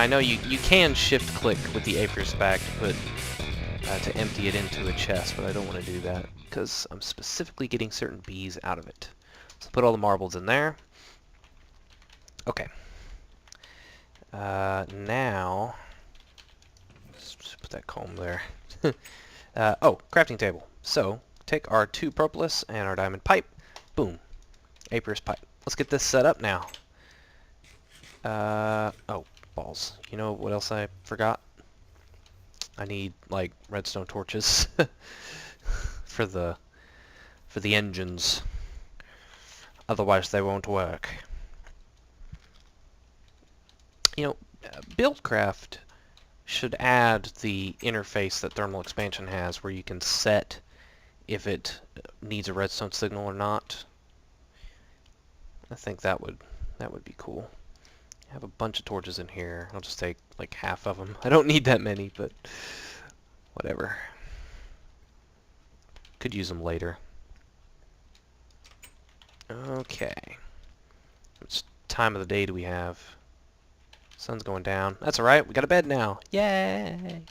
Now I know you can shift click with the apiarist bag to put to empty it into a chest, but I don't want to do that because I'm specifically getting certain bees out of it. So put all the marbles in there. Okay. Now, just put that comb there. Oh, crafting table. So take our 2 propolis and our diamond pipe. Boom. Apiarist pipe. Let's get this set up now. Oh, balls. You know what else I forgot? I need, like, redstone torches for the engines. Otherwise they won't work. You know, Buildcraft should add the interface that thermal expansion has where you can set if it needs a redstone signal or not. I think that would be cool. I have a bunch of torches in here. I'll just take like half of them. I don't need that many, but whatever. Could use them later. Okay. Which time of the day do we have? Sun's going down. That's alright, we got a bed now. Yay!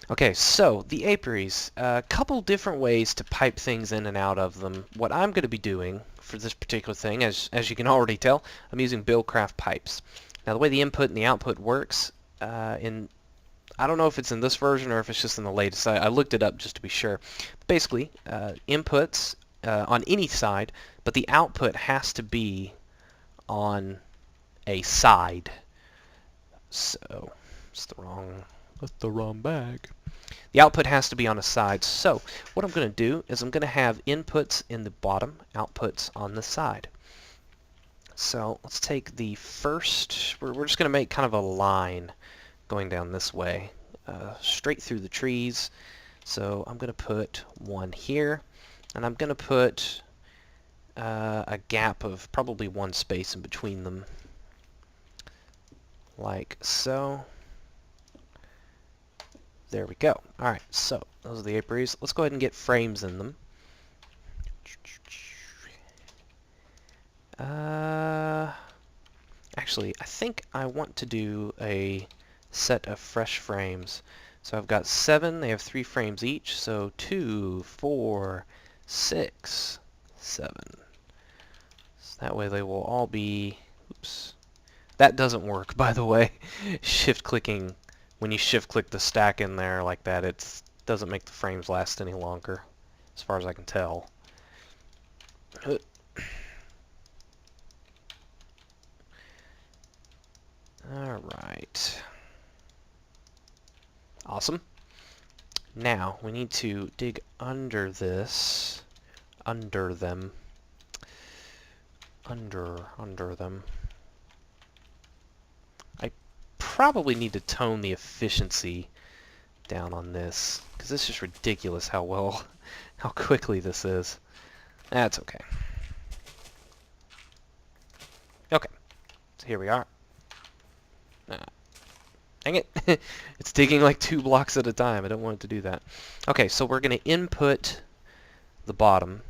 Okay, so the apiaries. A couple different ways to pipe things in and out of them. What I'm going to be doing for this particular thing, as you can already tell, I'm using Buildcraft pipes. Now the way the input and the output works, I don't know if it's in this version or if it's just in the latest. I looked it up just to be sure. Basically, inputs on any side, but the output has to be on a side. So, that's the wrong bag. The output has to be on a side. So, what I'm going to do is I'm going to have inputs in the bottom, outputs on the side. So, let's take the first, we're just going to make kind of a line going down this way, straight through the trees. So, I'm going to put one here, and I'm going to put a gap of probably 1 space in between them, like so. There we go. Alright, so those are the apiaries. Let's go ahead and get frames in them. Actually, I think I want to do a set of fresh frames. So I've got 7. They have 3 frames each. So 2, 4, 6, 7. So that way they will all be... Oops. That doesn't work, by the way. Shift-clicking... When you shift-click the stack in there like that, it doesn't make the frames last any longer, as far as I can tell. Alright. Awesome. Now, we need to dig under this. Under them. Under them. Probably need to tone the efficiency down on this, because it's just ridiculous how quickly this is. That's okay. Okay, so here we are. Dang it. It's digging like 2 blocks at a time. I don't want it to do that. Okay, so we're going to input the bottom.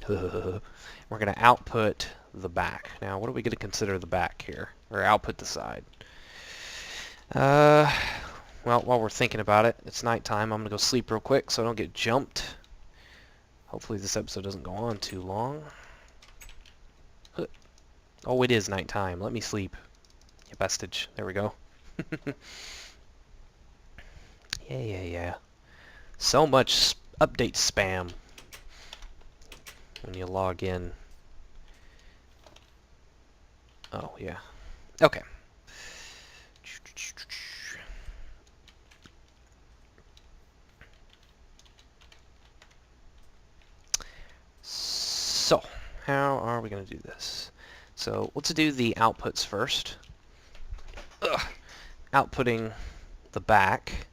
We're going to output the back. Now, what are we going to consider the back here? Or output the side? Well, while we're thinking about it, it's nighttime. I'm going to go sleep real quick so I don't get jumped. Hopefully this episode doesn't go on too long. Oh, it is nighttime. Let me sleep. You bestage. There we go. Yeah. So much update spam when you log in. Oh, yeah. Okay. So, how are we going to do this? So, let's do the outputs first. Outputting the back.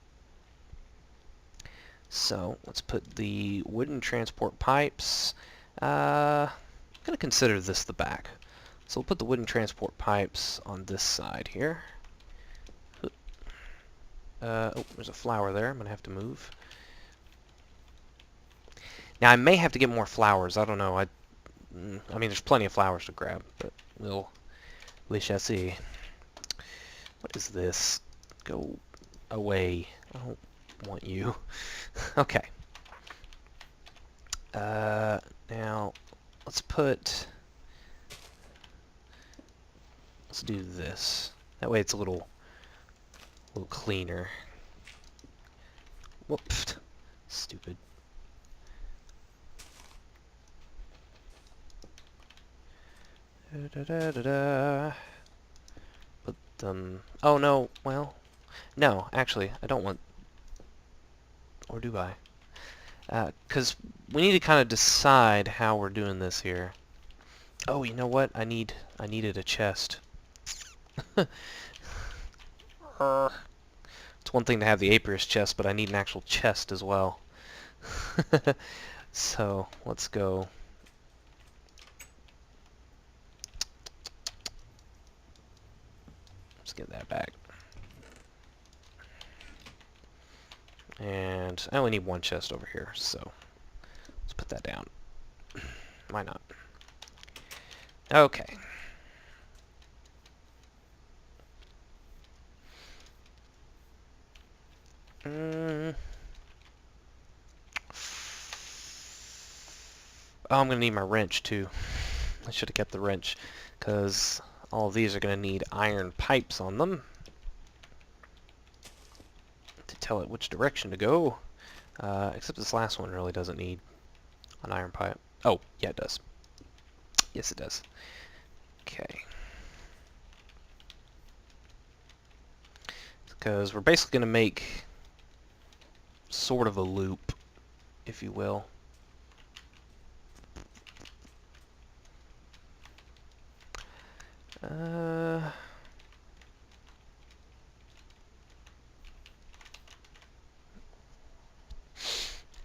So, let's put the wooden transport pipes. I'm going to consider this the back. So we'll put the wooden transport pipes on this side here. Oh, there's a flower there. I'm going to have to move. Now, I may have to get more flowers. I don't know. I mean, there's plenty of flowers to grab, but we shall see. What is this? Go away. I don't want you. Okay. Now, let's do this. That way it's a little cleaner. Whoops. Stupid. Da, da, da, da. Put them... Oh, no. Well, no. Actually, I don't want... Or do I? Because we need to kind of decide how we're doing this here. Oh, you know what? I needed a chest. It's one thing to have the Apiarist chest, but I need an actual chest as well. So, let's go. Let's get that back. And I only need one chest over here, so let's put that down. Why not? Okay. Oh, I'm going to need my wrench, too. I should have kept the wrench, because all of these are going to need iron pipes on them to tell it which direction to go. Except this last one really doesn't need an iron pipe. Oh, yeah, it does. Yes, it does. Okay. Because we're basically going to make sort of a loop, if you will.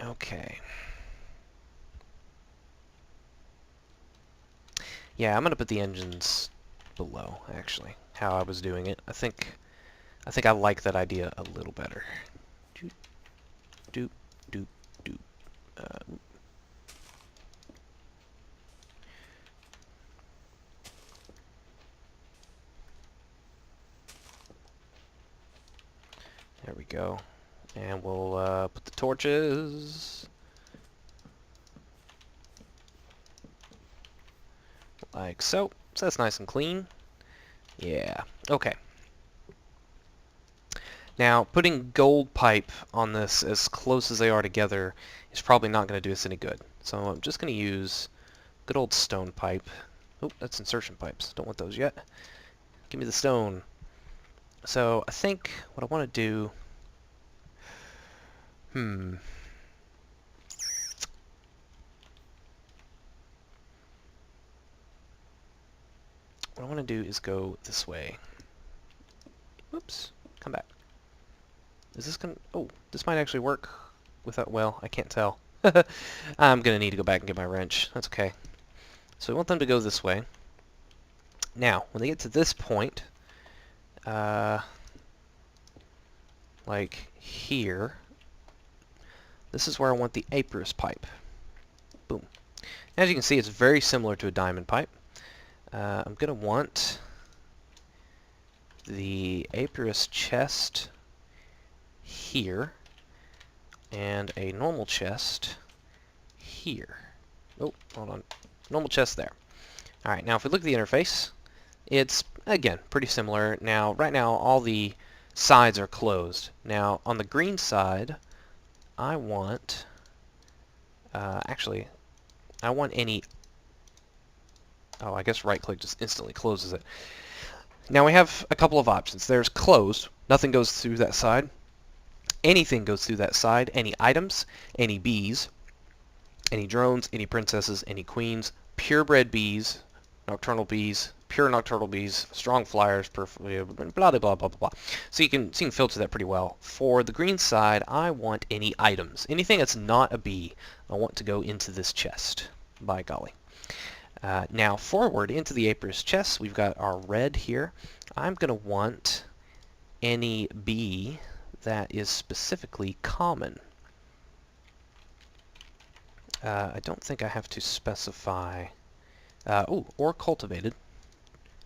Okay. Yeah, I'm gonna put the engines below, actually, how I was doing it. I think I like that idea a little better. Doop, doop, doop, doop. There we go. And we'll put the torches like so. So that's nice and clean. Yeah. Okay. Now, putting gold pipe on this as close as they are together is probably not going to do us any good. So I'm just going to use good old stone pipe. Oh, that's insertion pipes. Don't want those yet. Give me the stone. So I think what I want to do... What I want to do is go this way. Whoops. Come back. Is this going to... Oh, this might actually work without... Well, I can't tell. I'm going to need to go back and get my wrench. That's okay. So we want them to go this way. Now, when they get to this point, like here, this is where I want the Apiarist pipe. Boom. As you can see, it's very similar to a diamond pipe. I'm going to want the Apiarist chest here and a normal chest here. Oh, hold on. Normal chest there. Alright, now if we look at the interface, it's, again, pretty similar. Now, right now, all the sides are closed. Now, on the green side, I want... actually, I want any... Oh, I guess right-click just instantly closes it. Now, we have a couple of options. There's closed. Nothing goes through that side. Anything goes through that side. Any items, any bees, any drones, any princesses, any queens, purebred bees, nocturnal bees, pure nocturnal bees, strong flyers, blah, blah, blah, blah, blah. So you can filter that pretty well. For the green side, I want any items. Anything that's not a bee, I want to go into this chest. By golly. Now, forward into the Apiarist chest, we've got our red here. I'm going to want any bee that is specifically common. I don't think I have to specify... or cultivated.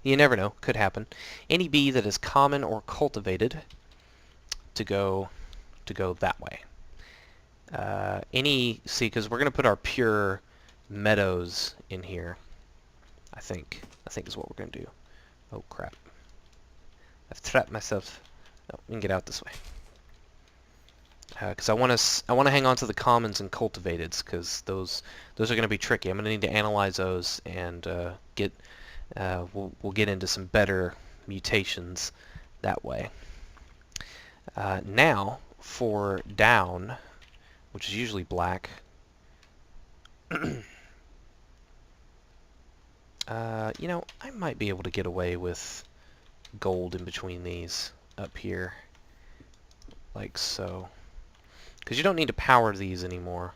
You never know. Could happen. Any bee that is common or cultivated to go that way. See, because we're going to put our pure meadows in here, I think is what we're going to do. Oh, crap. I've trapped myself. No, we can get out this way. Because I want to hang on to the commons and cultivateds, because those are going to be tricky. I'm going to need to analyze those and we'll get into some better mutations that way. Now for down, which is usually black. You know, I might be able to get away with gold in between these up here, like so. Because you don't need to power these anymore.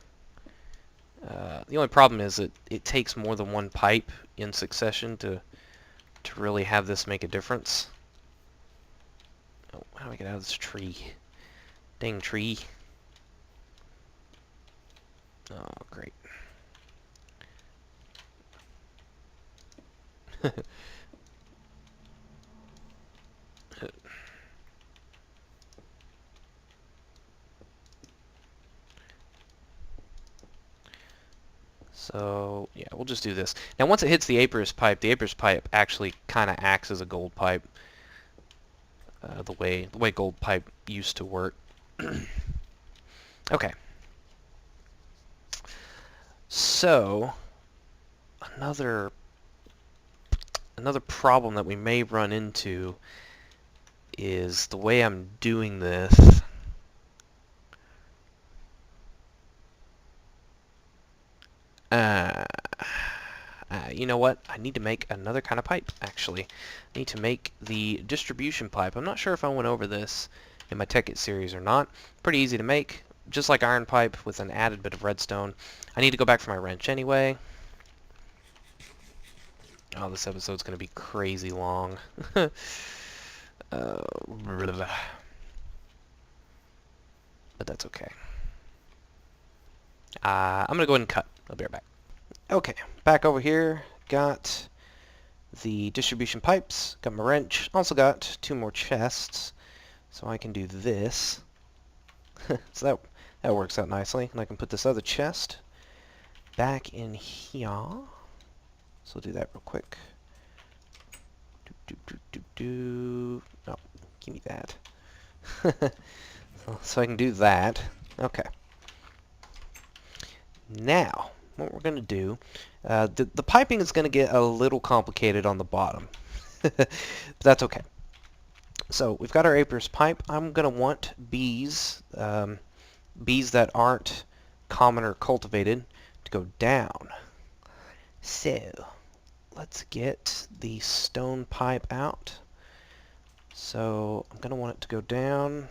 The only problem is that it takes more than one pipe in succession to really have this make a difference. Oh, how do I get out of this tree? Dang tree. Oh, great. So, yeah, we'll just do this. Now, once it hits the Apiarist pipe actually kind of acts as a gold pipe, the way gold pipe used to work. Okay. So, another problem that we may run into is the way I'm doing this. You know what? I need to make another kind of pipe, actually. I need to make the distribution pipe. I'm not sure if I went over this in my Tech It series or not. Pretty easy to make, just like iron pipe with an added bit of redstone. I need to go back for my wrench anyway. Oh, this episode's going to be crazy long. But that's okay. I'm going to go ahead and cut. I'll be right back. Okay, back over here. Got the distribution pipes. Got my wrench. Also got 2 more chests. So I can do this. So that works out nicely. And I can put this other chest back in here. So I'll do that real quick. Oh, give me that. So I can do that. Okay. Now, what we're going to do, the piping is going to get a little complicated on the bottom. But that's okay. So we've got our Apiarist pipe. I'm going to want bees, bees that aren't common or cultivated, to go down. So let's get the stone pipe out. So I'm going to want it to go down.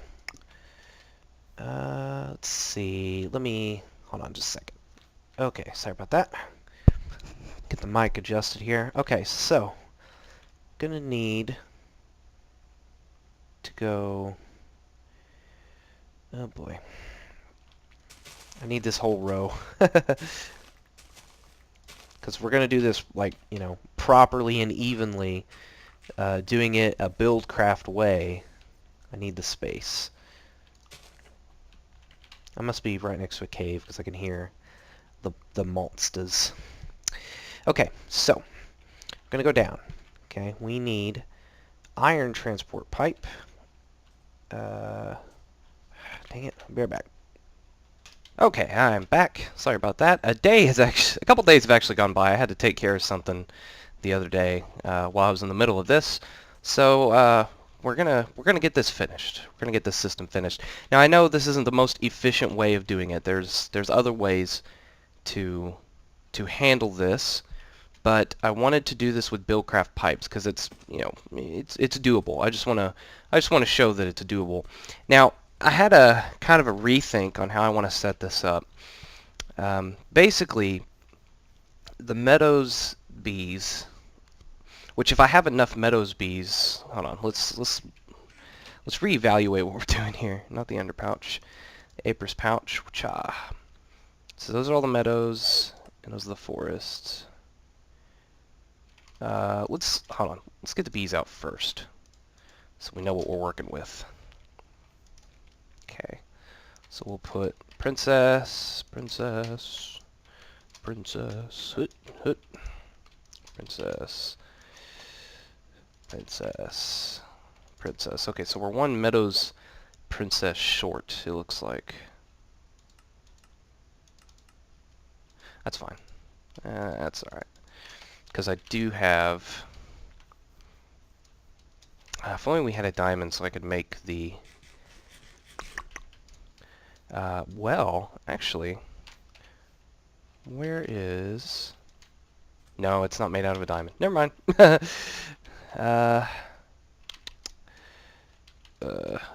Let's see. Hold on just a second. Okay, sorry about that. Get the mic adjusted here. Okay, so going to need to go... Oh boy. I need this whole row. Because we're going to do this, like, you know, properly and evenly, doing it a buildcraft way. I need the space. I must be right next to a cave because I can hear the monsters. Okay, so I'm going to go down. Okay, we need iron transport pipe. Dang it, I'll be right back. Okay, I'm back. Sorry about that. A couple days have actually gone by. I had to take care of something the other day while I was in the middle of this. So we're gonna get this finished. We're gonna get this system finished. Now I know this isn't the most efficient way of doing it. There's other ways to handle this, but I wanted to do this with Buildcraft pipes because it's, you know, it's doable. I just want to show that it's doable. Now I had a kind of a rethink on how I want to set this up. Basically, the meadows bees, which if I have enough meadows bees, hold on, let's reevaluate what we're doing here. Not the underpouch, the Apiarist pouch. So those are all the meadows, and those are the forests. hold on. Let's get the bees out first, so we know what we're working with. Okay, so we'll put princess, princess, princess, hoot, hoot, princess, princess, princess. Okay, so we're one Meadows princess short, it looks like. That's fine. That's alright. Because I do have... if only we had a diamond so I could make the... well, actually... Where is... No, it's not made out of a diamond. Never mind.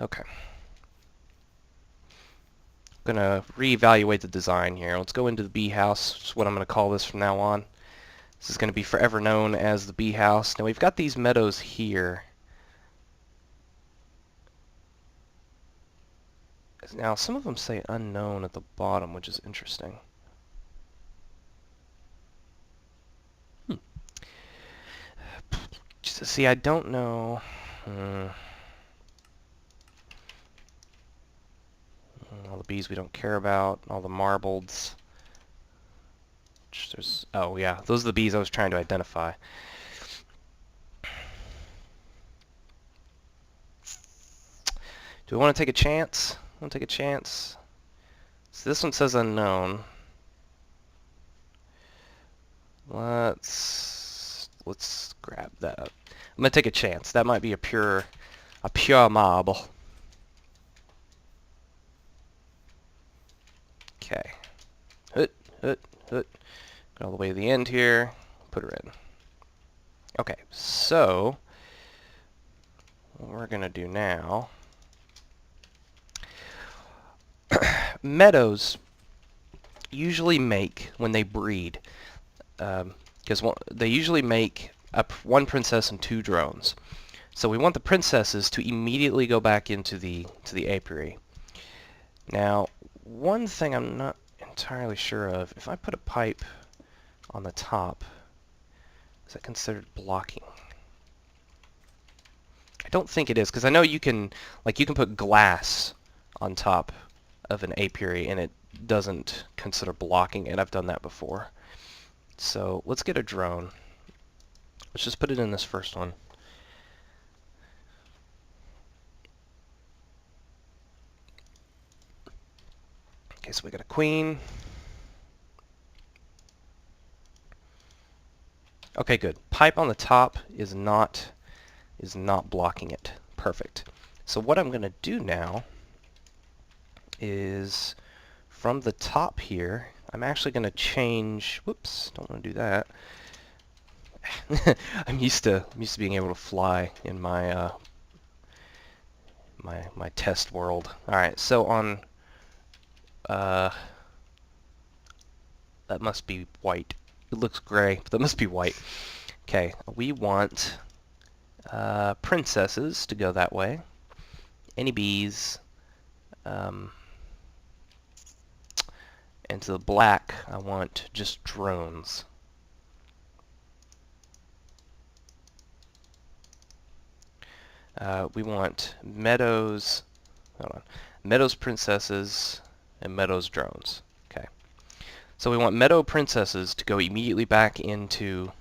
Okay. I'm gonna reevaluate the design here. Let's go into the bee house. That's what I'm gonna call this from now on. This is gonna be forever known as the bee house. Now we've got these meadows here. Now some of them say unknown at the bottom, which is interesting. See, I don't know. All the bees we don't care about. All the marbleds. There's, oh yeah, those are the bees I was trying to identify. Do we want to take a chance? Want to take a chance? So this one says unknown. Let's grab that up. I'm gonna take a chance. That might be a pure marble. Okay. Hoot, hoot, hoot. Go all the way to the end here. Put her in. Okay, so what we're gonna do now. Meadows usually make, when they breed, because they usually make one princess and two drones. So we want the princesses to immediately go back into the apiary. Now, one thing I'm not entirely sure of, if I put a pipe on the top, is that considered blocking? I don't think it is, because I know you can put glass on top of an apiary and it doesn't consider blocking it. I've done that before. So let's get a drone. Let's just put it in this first one. Okay, so we got a queen. Okay, good. Pipe on the top is not blocking it. Perfect. So what I'm going to do now is from the top here, I'm actually going to change. Whoops, don't want to do that. I'm used to being able to fly in my my test world. All right, so on that must be white. It looks gray, but that must be white. Okay, we want princesses to go that way. Any bees. And to the black, I want just drones. We want meadows. Hold on. Meadows princesses and meadows drones. Okay. So we want meadow princesses to go immediately back into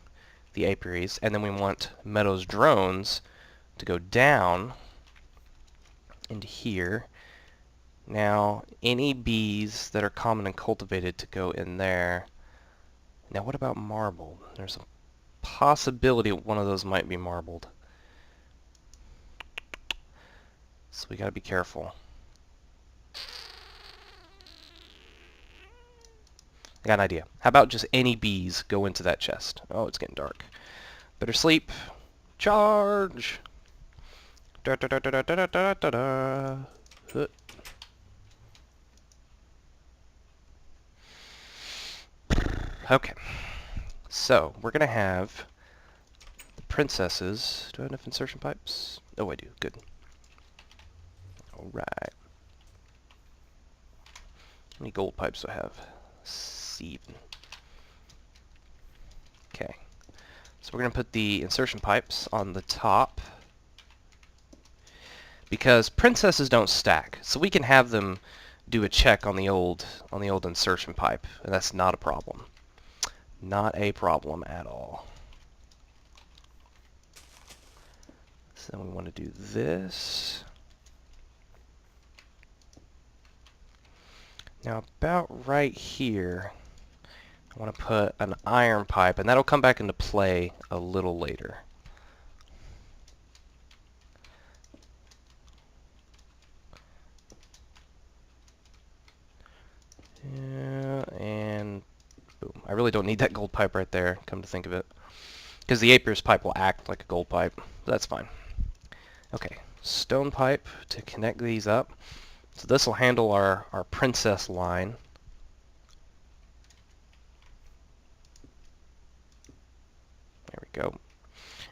the apiaries, and then we want meadows drones to go down into here. Now, any bees that are common and cultivated to go in there. Now, what about marbled? There's a possibility one of those might be marbled. So we gotta be careful. I got an idea. How about just any bees go into that chest? Oh, it's getting dark. Better sleep. Charge! Da da da da da da da da da. Okay, so we're gonna have the princesses. Do I have enough insertion pipes? Oh, I do. Good. All right. How many gold pipes do I have? 7. Okay. So we're going to put the insertion pipes on the top because princesses don't stack. So we can have them do a check on the old insertion pipe, and that's not a problem. Not a problem at all. So then we want to do this. Now about right here, I want to put an iron pipe, and that'll come back into play a little later. Yeah, and boom. I really don't need that gold pipe right there, come to think of it. Because the Apier's pipe will act like a gold pipe. That's fine. Okay, stone pipe to connect these up. So this will handle our princess line. There we go.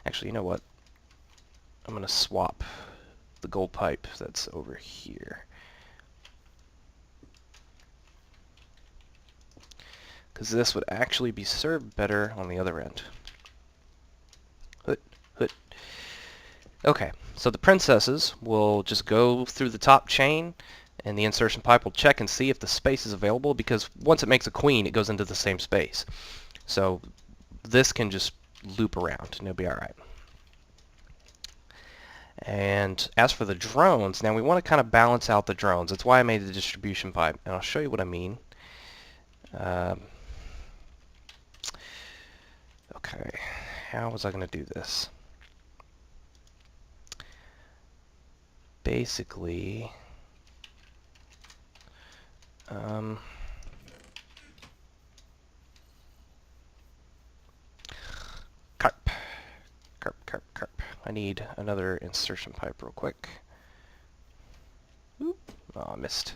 Actually, you know what? I'm going to swap the gold pipe that's over here. Because this would actually be served better on the other end. Okay, so the princesses will just go through the top chain, and the insertion pipe will check and see if the space is available, because once it makes a queen, it goes into the same space. So this can just loop around, and it'll be alright. And as for the drones, now we want to kind of balance out the drones. That's why I made the distribution pipe, and I'll show you what I mean. Okay, how was I going to do this? Basically, carp. I need another insertion pipe real quick. Oop. Oh, I missed.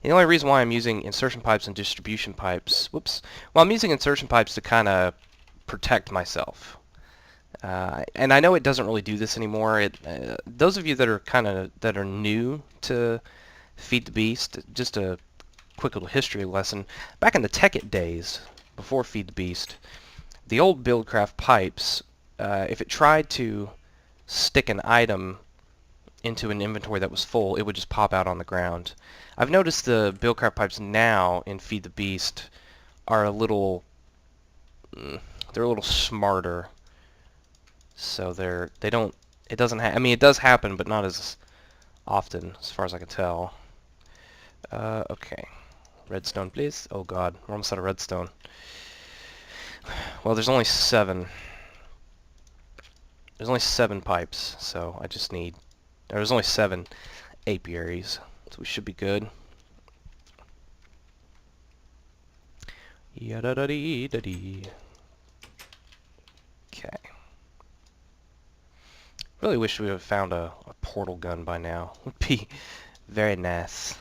And the only reason why I'm using insertion pipes and distribution pipes, well, I'm using insertion pipes to kind of protect myself. And I know it doesn't really do this anymore. Those of you that are new to Feed the Beast, just a quick little history lesson. Back in the Tekkit days, before Feed the Beast, the old Buildcraft pipes, if it tried to stick an item into an inventory that was full, it would just pop out on the ground. I've noticed the Buildcraft pipes now in Feed the Beast are a little smarter. So it does happen, but not as often, as far as I can tell. Okay. Redstone, please. Oh god, we're almost out of redstone. Well, there's only 7. There's only 7 pipes, so I just need... There's only 7 apiaries, so we should be good. Yada-da-dee-da-dee. Okay. Really wish we would have found a portal gun by now. Would be very nice.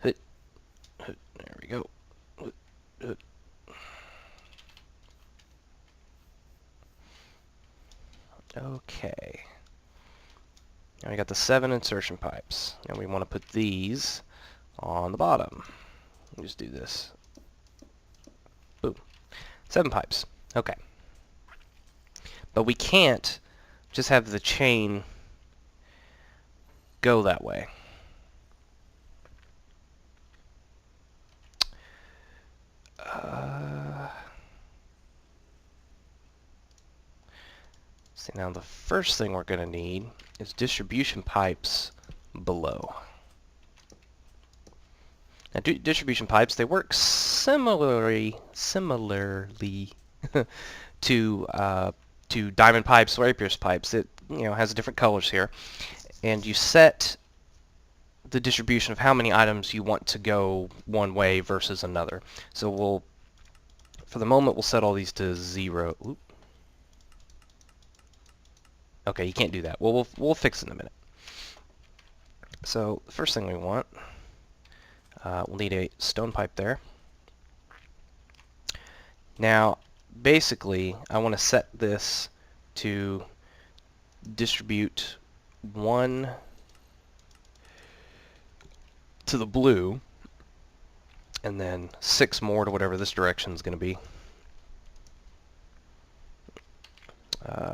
There we go. Okay. Now we got the 7 insertion pipes. And we want to put these on the bottom. Let me just do this. Boom. 7 pipes. Okay. But we can't just have the chain go that way. See, now the first thing we're going to need is distribution pipes below. Now, distribution pipes, they work similarly to diamond pipes or Apier's pipes. It has different colors here, and you set the distribution of how many items you want to go one way versus another. So for the moment, we'll set all these to 0. Oop. Okay, you can't do that. Well, we'll fix it in a minute. So the first thing we want, we'll need a stone pipe there. Now, basically, I want to set this to distribute 1 to the blue, and then 6 more to whatever this direction is going to be.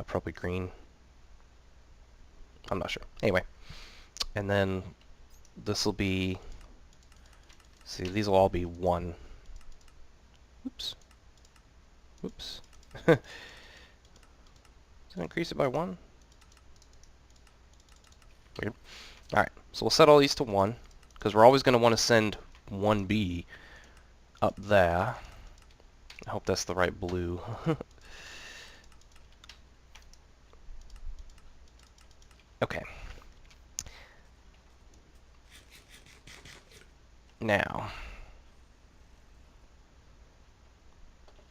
Probably green. I'm not sure. Anyway, and then this will be, see, these will all be 1. Oops. Oops. Does it increase it by 1? Weird. Alright, so we'll set all these to 1, because we're always going to want to send 1B up there. I hope that's the right blue. Okay. Now,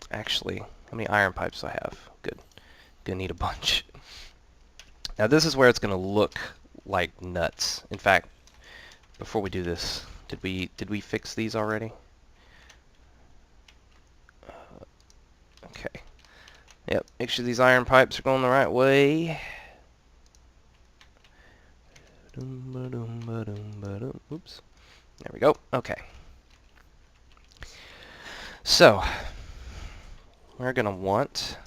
actually, how many iron pipes do I have? Good. Gonna need a bunch. Now this is where it's gonna look like nuts. In fact, before we do this, did we fix these already? Okay. Yep, make sure these iron pipes are going the right way. Oops. There we go. Okay. So, we're going to want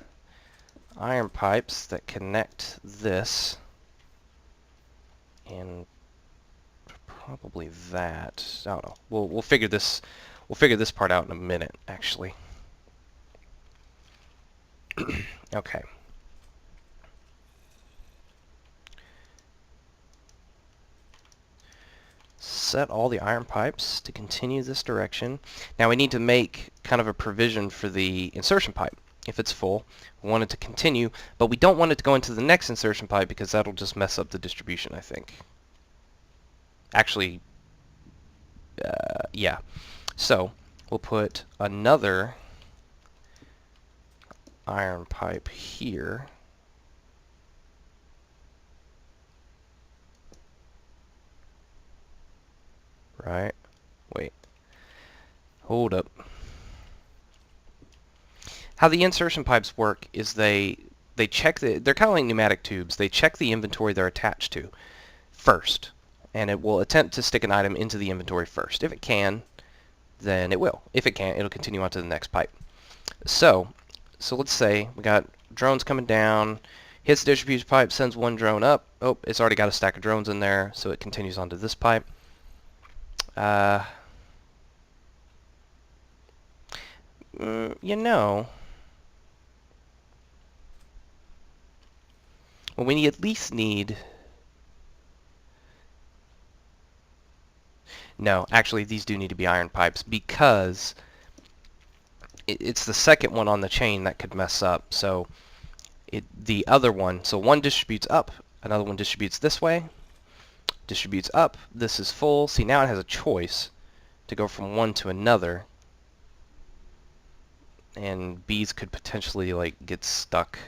iron pipes that connect this, and probably that. I don't know. We'll figure this part out in a minute, actually. Okay. Set all the iron pipes to continue this direction. Now we need to make kind of a provision for the insertion pipe. If it's full, we want it to continue, but we don't want it to go into the next insertion pipe because that'll just mess up the distribution, I think. Actually, yeah. So we'll put another iron pipe here. Right? Wait. Hold up. How the insertion pipes work is they check they're kind of like pneumatic tubes. They check the inventory they're attached to first, and it will attempt to stick an item into the inventory first. If it can, then it will. If it can't, it'll continue on to the next pipe. So let's say we got drones coming down, hits the distribution pipe, sends 1 drone up. Oh, it's already got a stack of drones in there, so it continues on to this pipe. You know, well, we at least need... No, actually, these do need to be iron pipes because it's the second one on the chain that could mess up. So the other one, so one distributes up, another one distributes this way, distributes up, this is full. See, now it has a choice to go from one to another, and bees could potentially like get stuck.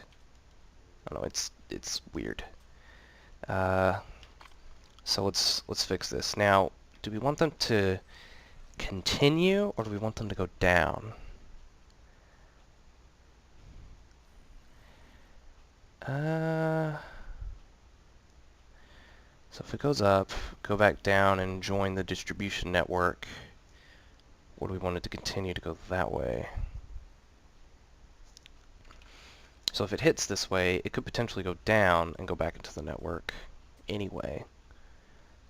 I don't know, it's weird. So let's fix this. Now, do we want them to continue or do we want them to go down? So if it goes up, go back down and join the distribution network. Or do we want it to continue to go that way? So if it hits this way, it could potentially go down and go back into the network anyway.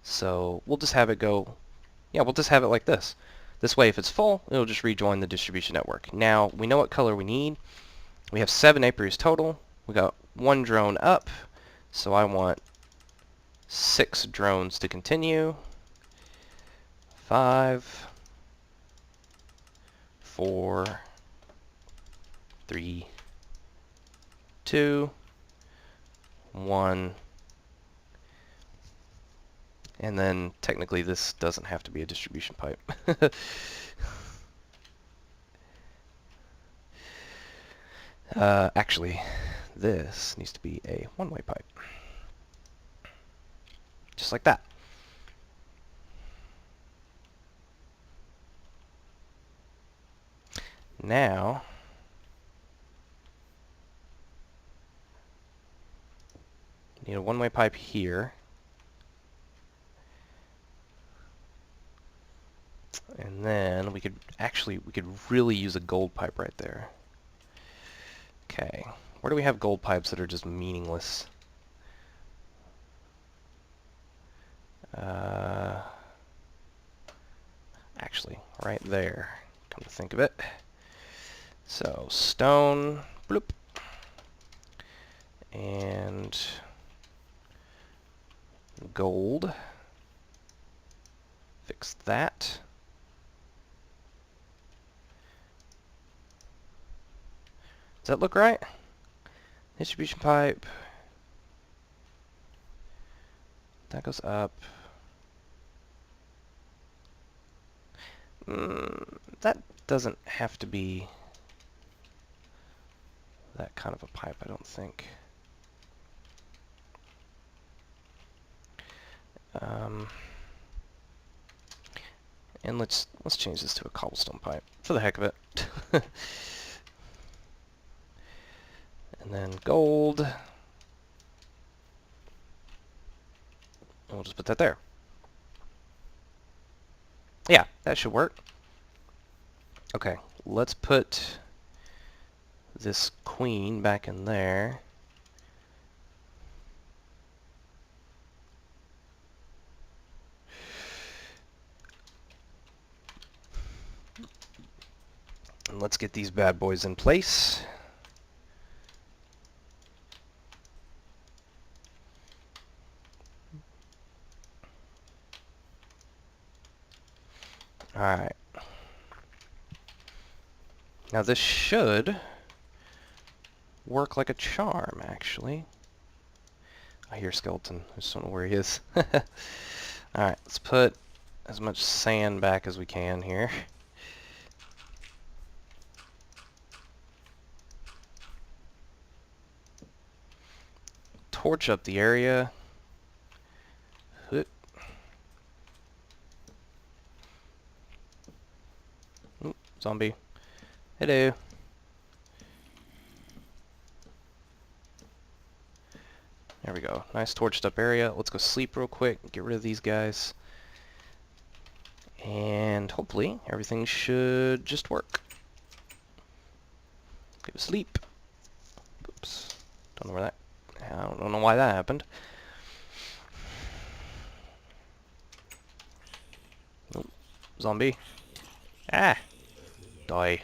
So we'll just have it go, yeah, we'll just have it like this. This way, if it's full, it'll just rejoin the distribution network. Now, we know what color we need. We have 7 apiaries total. We got 1 drone up, so I want 6 drones to continue. 5, 4, 3, 2, 1. And then technically this doesn't have to be a distribution pipe. Actually, this needs to be a one-way pipe. Just like that. Now, need a one-way pipe here. And then we could really use a gold pipe right there. Okay. Where do we have gold pipes that are just meaningless? Actually, right there, come to think of it. So, stone, bloop, and gold. Fix that. Does that look right? Distribution pipe. That goes up. That doesn't have to be that kind of a pipe, I don't think. And let's change this to a cobblestone pipe for the heck of it. And then gold. And we'll just put that there. Yeah, that should work. Okay, let's put this queen back in there. And let's get these bad boys in place. Alright. Now this should work like a charm, actually. I hear skeleton. I just don't know where he is. Alright, let's put as much sand back as we can here. Torch up the area. Ooh, zombie. Hello. There we go. Nice torched up area. Let's go sleep real quick. Get rid of these guys. And hopefully everything should just work. Go to sleep. Oops. Don't know where that... I don't know why that happened. Oh, zombie. Ah! Die.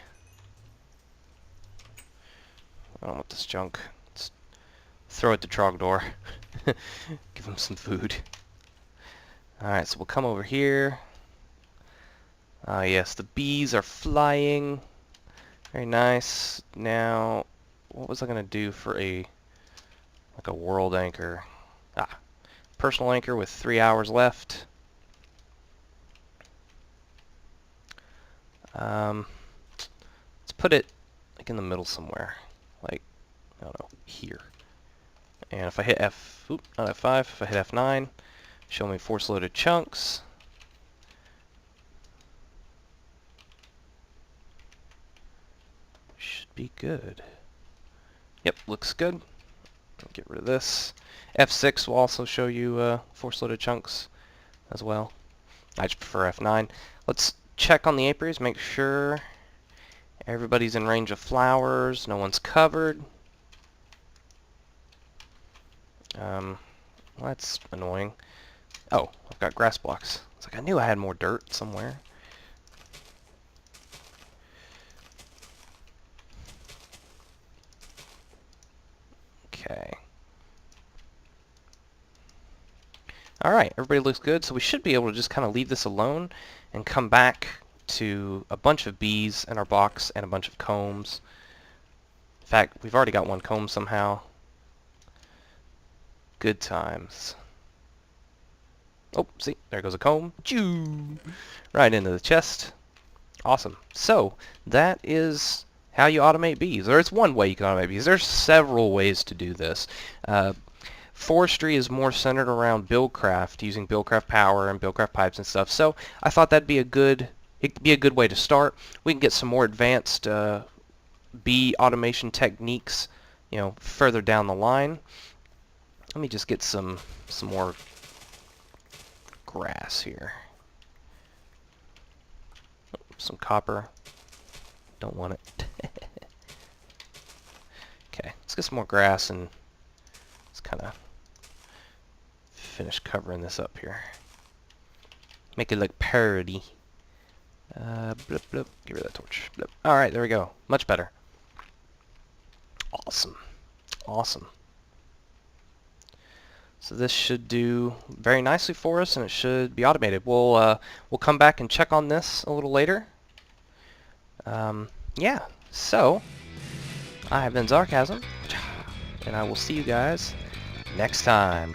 I don't want this junk. Let's throw it to Trogdor. Give him some food. Alright, so we'll come over here. Ah, yes, the bees are flying. Very nice. Now, what was I going to do for a world anchor? Ah, personal anchor with 3 hours left. Let's put it like in the middle somewhere. Like, I don't know, here. And if I hit F, oop, not F5, if I hit F9, show me force loaded chunks. Should be good. Yep, looks good. Get rid of this. F6 will also show you force loaded chunks as well. I just prefer F9. Let's check on the apiaries, make sure everybody's in range of flowers, no one's covered. Well, that's annoying. Oh, I've got grass blocks. It's like I knew I had more dirt somewhere. Okay. Alright, everybody looks good, so we should be able to just kind of leave this alone and come back to a bunch of bees in our box and a bunch of combs. In fact, we've already got one comb somehow. Good times. Oh, see, there goes a comb. Choo! Right into the chest. Awesome. So, that is how you automate bees. There's one way you can automate bees. There's several ways to do this. Forestry is more centered around buildcraft, using buildcraft power and buildcraft pipes and stuff. So I thought it'd be a good way to start. We can get some more advanced bee automation techniques, you know, further down the line. Let me just get some more grass here. some copper. Don't want it. Okay, let's get some more grass and let's kind of finish covering this up here. Make it look pretty. Blip, blip. Get rid of that torch. Blip. Alright, there we go. Much better. Awesome. Awesome. So this should do very nicely for us, and it should be automated. We'll come back and check on this a little later. Yeah, so I have been Zarkazm, and I will see you guys next time.